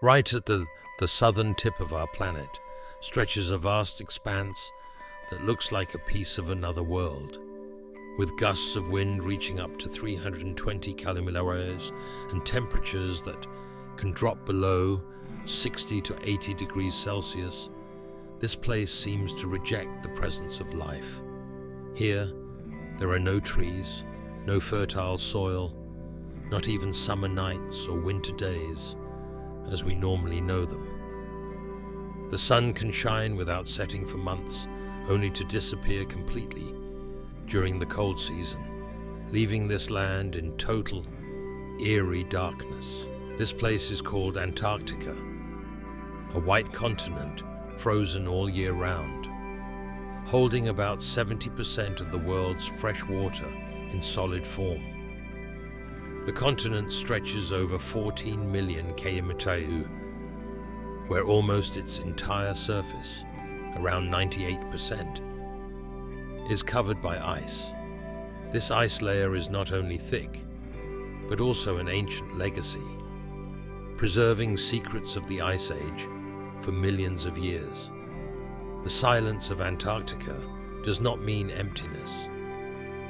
Right at the southern tip of our planet stretches a vast expanse that looks like a piece of another world, with gusts of wind reaching up to 320 km/h and temperatures that can drop below 60 to 80 degrees Celsius. This place seems to reject the presence of life. Here, there are no trees, no fertile soil, not even summer nights or winter days as we normally know them. The sun can shine without setting for months, only to disappear completely during the cold season, leaving this land in total, eerie darkness. This place is called Antarctica, a white continent frozen all year round, holding about 70% of the world's fresh water in solid form. The continent stretches over 14 million km², where almost its entire surface, around 98%, is covered by ice. This ice layer is not only thick, but also an ancient legacy, preserving secrets of the Ice Age for millions of years. The silence of Antarctica does not mean emptiness.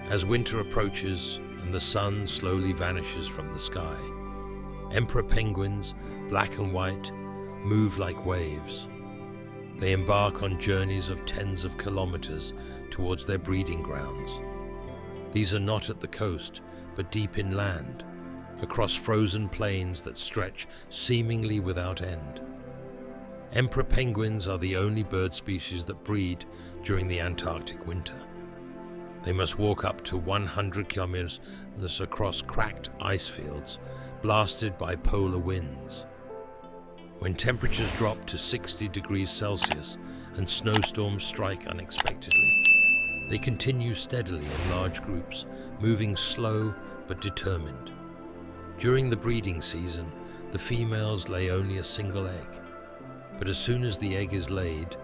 As winter approaches and the sun slowly vanishes from the sky, emperor penguins, black and white, move like waves. They embark on journeys of tens of kilometers towards their breeding grounds. These are not at the coast, but deep inland, across frozen plains that stretch seemingly without end. Emperor penguins are the only bird species that breed during the Antarctic winter. They must walk up to 100 kilometers across cracked ice fields, blasted by polar winds. When temperatures drop to 60 degrees Celsius and snowstorms strike unexpectedly, they continue steadily in large groups, moving slow but determined. During the breeding season, the females lay only a single egg. But as soon as the egg is laid,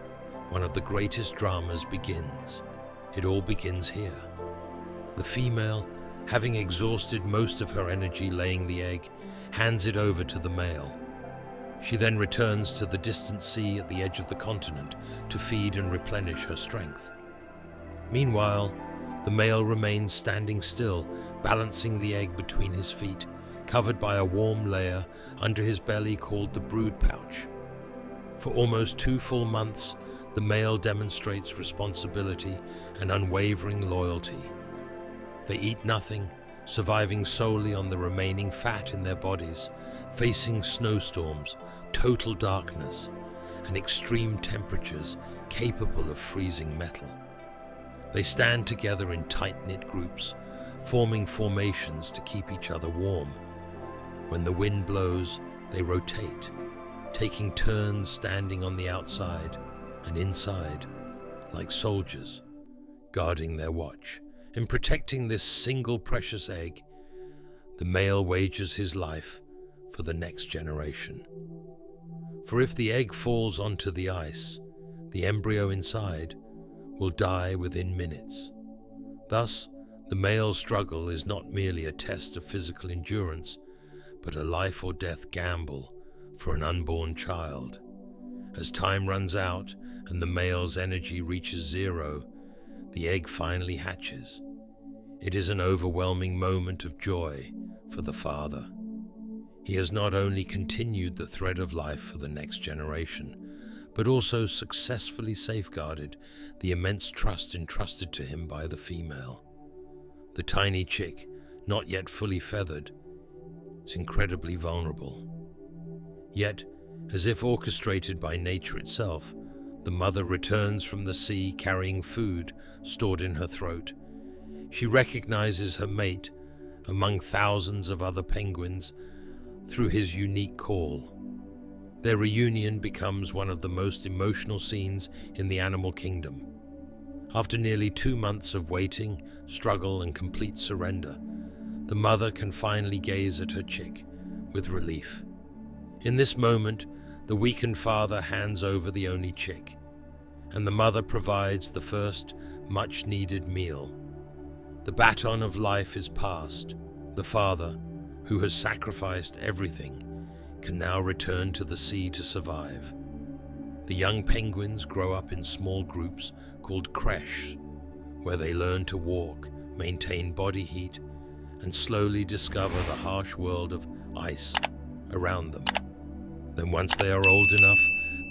one of the greatest dramas begins. It all begins here. The female, having exhausted most of her energy laying the egg, hands it over to the male. She then returns to the distant sea at the edge of the continent to feed and replenish her strength. Meanwhile, the male remains standing still, balancing the egg between his feet, covered by a warm layer under his belly called the brood pouch. For almost 2 full months, the male demonstrates responsibility and unwavering loyalty. They eat nothing, surviving solely on the remaining fat in their bodies, facing snowstorms, total darkness, and extreme temperatures capable of freezing metal. They stand together in tight-knit groups, forming formations to keep each other warm. When the wind blows, they rotate, taking turns standing on the outside and inside, like soldiers, guarding their watch. In protecting this single precious egg, the male wagers his life for the next generation. For if the egg falls onto the ice, the embryo inside will die within minutes. Thus, the male's struggle is not merely a test of physical endurance, but a life or death gamble for an unborn child. As time runs out and the male's energy reaches zero, the egg finally hatches. It is an overwhelming moment of joy for the father. He has not only continued the thread of life for the next generation, but also successfully safeguarded the immense trust entrusted to him by the female. The tiny chick, not yet fully feathered, is incredibly vulnerable. Yet, as if orchestrated by nature itself, the mother returns from the sea carrying food stored in her throat. She recognizes her mate among thousands of other penguins through his unique call. Their reunion becomes one of the most emotional scenes in the animal kingdom. After nearly 2 months of waiting, struggle, and complete surrender, the mother can finally gaze at her chick with relief. In this moment, the weakened father hands over the only chick, and the mother provides the first much-needed meal. The baton of life is passed. The father, who has sacrificed everything, can now return to the sea to survive. The young penguins grow up in small groups called creches, where they learn to walk, maintain body heat, and slowly discover the harsh world of ice around them. Then once they are old enough,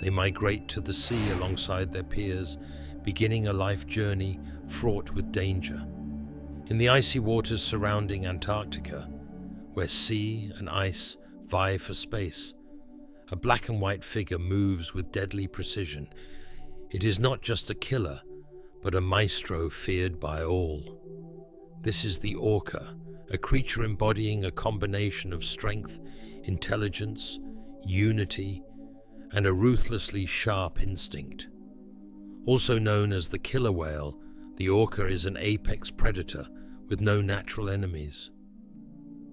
they migrate to the sea alongside their peers, beginning a life journey fraught with danger. In the icy waters surrounding Antarctica, where sea and ice vie for space, a black and white figure moves with deadly precision. It is not just a killer, but a maestro feared by all. This is the orca, a creature embodying a combination of strength, intelligence, unity, and a ruthlessly sharp instinct. Also known as the killer whale, the orca is an apex predator with no natural enemies.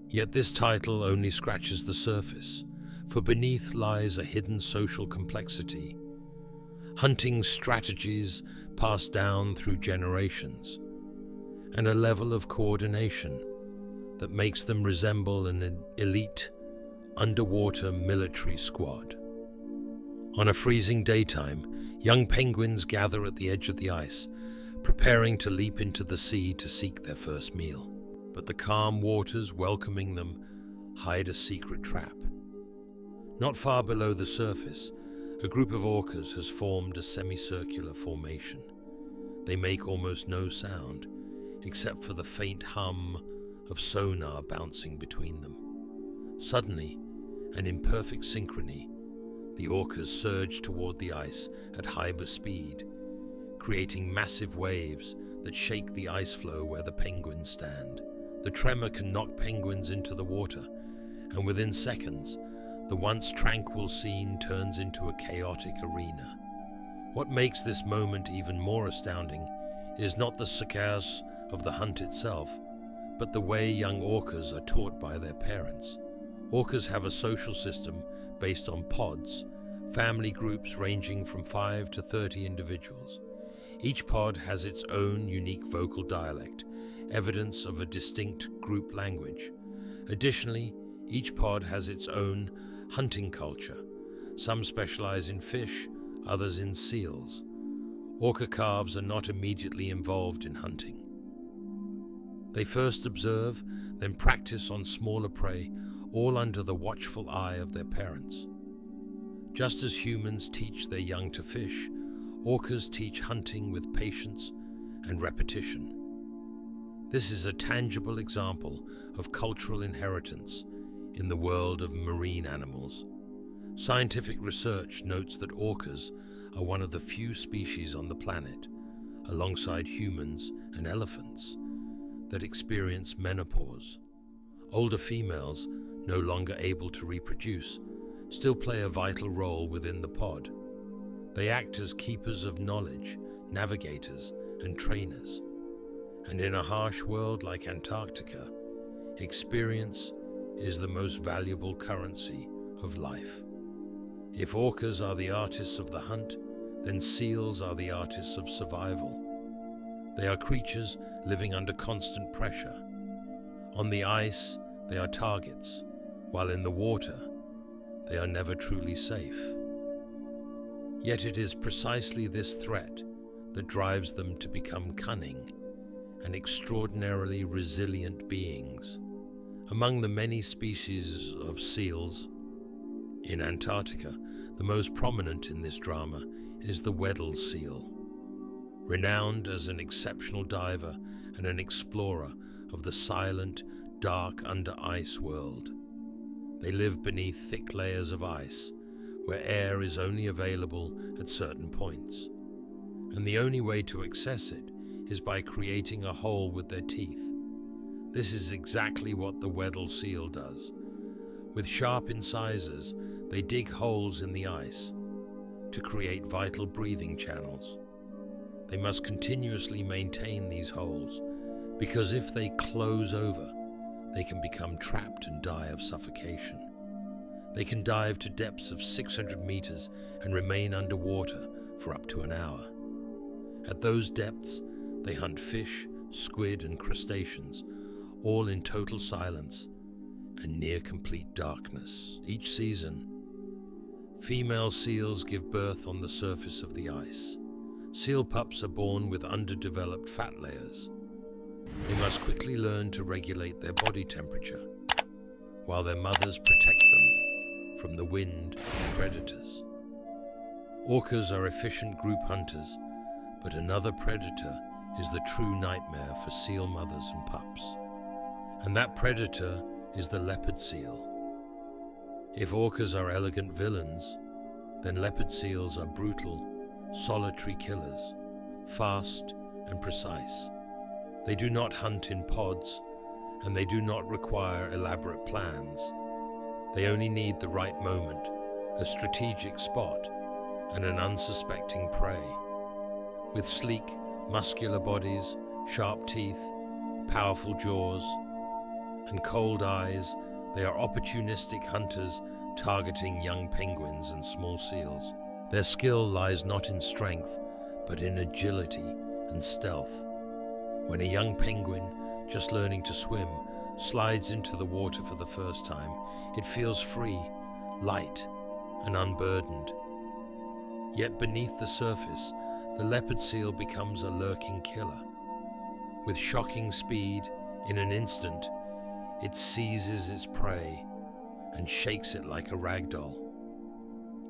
Yet this title only scratches the surface, for beneath lies a hidden social complexity, hunting strategies passed down through generations, and a level of coordination that makes them resemble an elite underwater military squad. On a freezing daytime, young penguins gather at the edge of the ice, preparing to leap into the sea to seek their first meal. But the calm waters welcoming them hide a secret trap. Not far below the surface, a group of orcas has formed a semicircular formation. They make almost no sound, except for the faint hum of sonar bouncing between them. Suddenly, and in perfect synchrony, the orcas surge toward the ice at hyper speed, creating massive waves that shake the ice floe where the penguins stand. The tremor can knock penguins into the water, and within seconds, the once tranquil scene turns into a chaotic arena. What makes this moment even more astounding is not the success of the hunt itself, but the way young orcas are taught by their parents. Orcas have a social system based on pods, family groups ranging from 5 to 30 individuals. Each pod has its own unique vocal dialect, evidence of a distinct group language. Additionally, each pod has its own hunting culture. Some specialize in fish, others in seals. Orca calves are not immediately involved in hunting. They first observe, then practice on smaller prey, all under the watchful eye of their parents. Just as humans teach their young to fish, orcas teach hunting with patience and repetition. This is a tangible example of cultural inheritance in the world of marine animals. Scientific research notes that orcas are one of the few species on the planet, alongside humans and elephants, that experience menopause. Older females, no longer able to reproduce, still play a vital role within the pod. They act as keepers of knowledge, navigators, and trainers. And in a harsh world like Antarctica, experience is the most valuable currency of life. If orcas are the artists of the hunt, then seals are the artists of survival. They are creatures living under constant pressure. On the ice, they are targets, while in the water, they are never truly safe. Yet it is precisely this threat that drives them to become cunning and extraordinarily resilient beings. Among the many species of seals in Antarctica, the most prominent in this drama is the Weddell seal. Renowned as an exceptional diver and an explorer of the silent, dark under-ice world. They live beneath thick layers of ice, where air is only available at certain points. And the only way to access it is by creating a hole with their teeth. This is exactly what the Weddell seal does. With sharp incisors, they dig holes in the ice to create vital breathing channels. They must continuously maintain these holes, because if they close over, they can become trapped and die of suffocation. They can dive to depths of 600 meters and remain underwater for up to an hour. At those depths, they hunt fish, squid, and crustaceans, all in total silence, and near-complete darkness. Each season, female seals give birth on the surface of the ice. Seal pups are born with underdeveloped fat layers. They must quickly learn to regulate their body temperature, while their mothers protect them from the wind and predators. Orcas are efficient group hunters, but another predator is the true nightmare for seal mothers and pups. And that predator is the leopard seal. If orcas are elegant villains, then leopard seals are brutal, solitary killers, fast and precise. They do not hunt in pods, and they do not require elaborate plans. They only need the right moment, a strategic spot, and an unsuspecting prey. With sleek, muscular bodies, sharp teeth, powerful jaws, and cold eyes, they are opportunistic hunters targeting young penguins and small seals. Their skill lies not in strength, but in agility and stealth. When a young penguin, just learning to swim, slides into the water for the first time, it feels free, light, and unburdened. Yet beneath the surface, the leopard seal becomes a lurking killer. With shocking speed, in an instant, it seizes its prey and shakes it like a rag doll.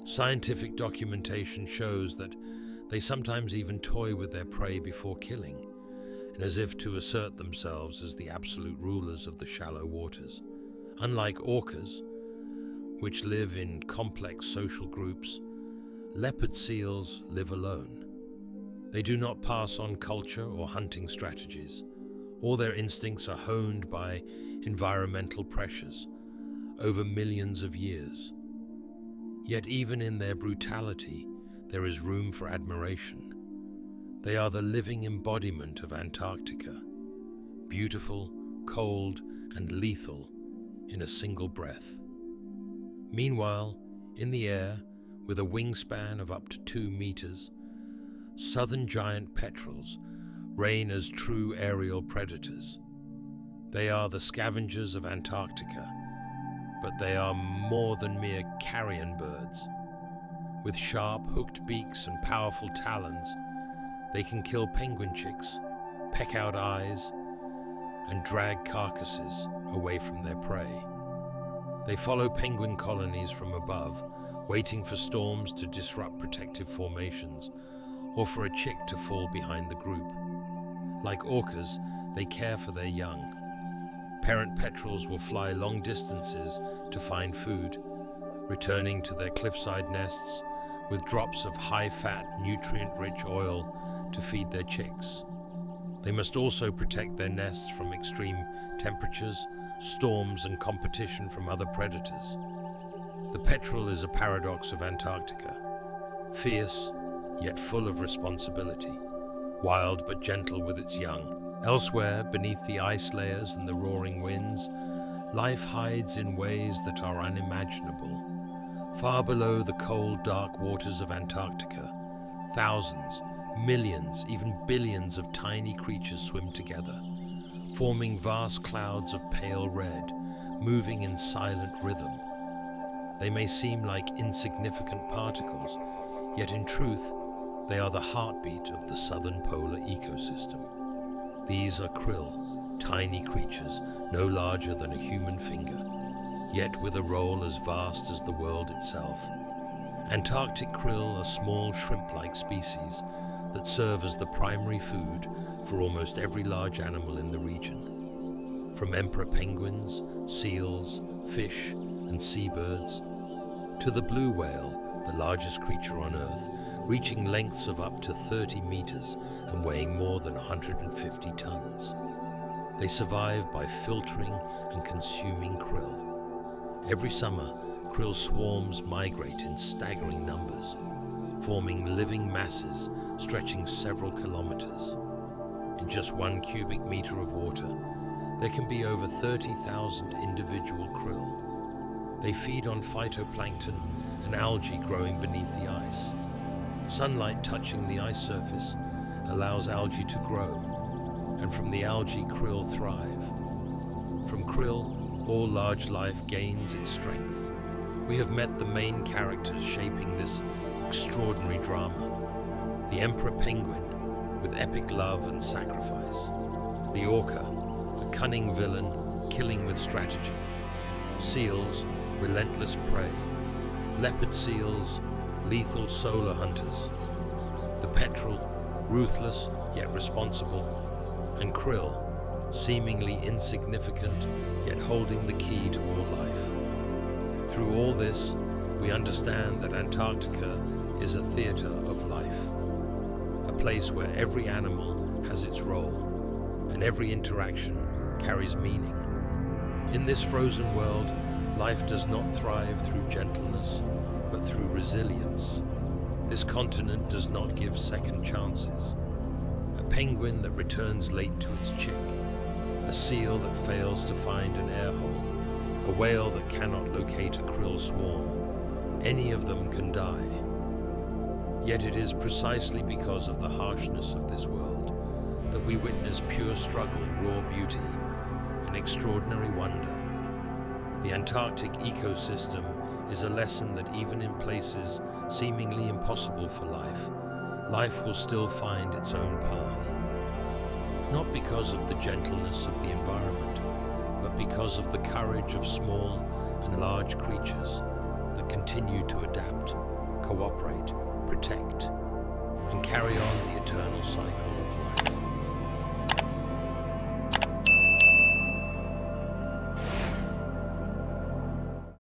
Scientific documentation shows that they sometimes even toy with their prey before killing, and as if to assert themselves as the absolute rulers of the shallow waters. Unlike orcas, which live in complex social groups, leopard seals live alone. They do not pass on culture or hunting strategies. All their instincts are honed by environmental pressures over millions of years. Yet even in their brutality, there is room for admiration. They are the living embodiment of Antarctica, beautiful, cold, and lethal in a single breath. Meanwhile, in the air, with a wingspan of up to 2 meters, southern giant petrels reign as true aerial predators. They are the scavengers of Antarctica, but they are more than mere carrion birds. With sharp, hooked beaks and powerful talons, they can kill penguin chicks, peck out eyes, and drag carcasses away from their prey. They follow penguin colonies from above, waiting for storms to disrupt protective formations, or for a chick to fall behind the group. Like orcas, they care for their young. Parent petrels will fly long distances to find food, returning to their cliffside nests with drops of high-fat, nutrient-rich oil to feed their chicks. They must also protect their nests from extreme temperatures, storms, and competition from other predators. The petrel is a paradox of Antarctica, fierce yet full of responsibility, wild but gentle with its young. Elsewhere, beneath the ice layers and the roaring winds, life hides in ways that are unimaginable. Far below the cold, dark waters of Antarctica, thousands, millions, even billions of tiny creatures swim together, forming vast clouds of pale red, moving in silent rhythm. They may seem like insignificant particles, yet in truth, they are the heartbeat of the southern polar ecosystem. These are krill, tiny creatures no larger than a human finger, yet with a role as vast as the world itself. Antarctic krill are small shrimp-like species that serve as the primary food for almost every large animal in the region. From emperor penguins, seals, fish, and seabirds, to the blue whale, the largest creature on Earth, reaching lengths of up to 30 meters and weighing more than 150 tons. They survive by filtering and consuming krill. Every summer, krill swarms migrate in staggering numbers, forming living masses stretching several kilometers. In just 1 cubic meter of water, there can be over 30,000 individual krill. They feed on phytoplankton and algae growing beneath the ice. Sunlight touching the ice surface allows algae to grow, and from the algae krill thrive. From krill, all large life gains its strength. We have met the main characters shaping this extraordinary drama. The Emperor Penguin, with epic love and sacrifice. The Orca, a cunning villain, killing with strategy. Seals, relentless prey. Leopard seals, lethal solar hunters. The Petrel, ruthless yet responsible. And Krill, seemingly insignificant yet holding the key to all life. Through all this, we understand that Antarctica is a theater of life, a place where every animal has its role and every interaction carries meaning. In this frozen world, life does not thrive through gentleness, but through resilience. This continent does not give second chances. A penguin that returns late to its chick, a seal that fails to find an air hole, a whale that cannot locate a krill swarm. Any of them can die. Yet it is precisely because of the harshness of this world that we witness pure struggle, raw beauty, and extraordinary wonder. The Antarctic ecosystem is a lesson that even in places seemingly impossible for life, life will still find its own path. Not because of the gentleness of the environment, but because of the courage of small and large creatures that continue to adapt, cooperate, protect, and carry on the eternal cycle of life.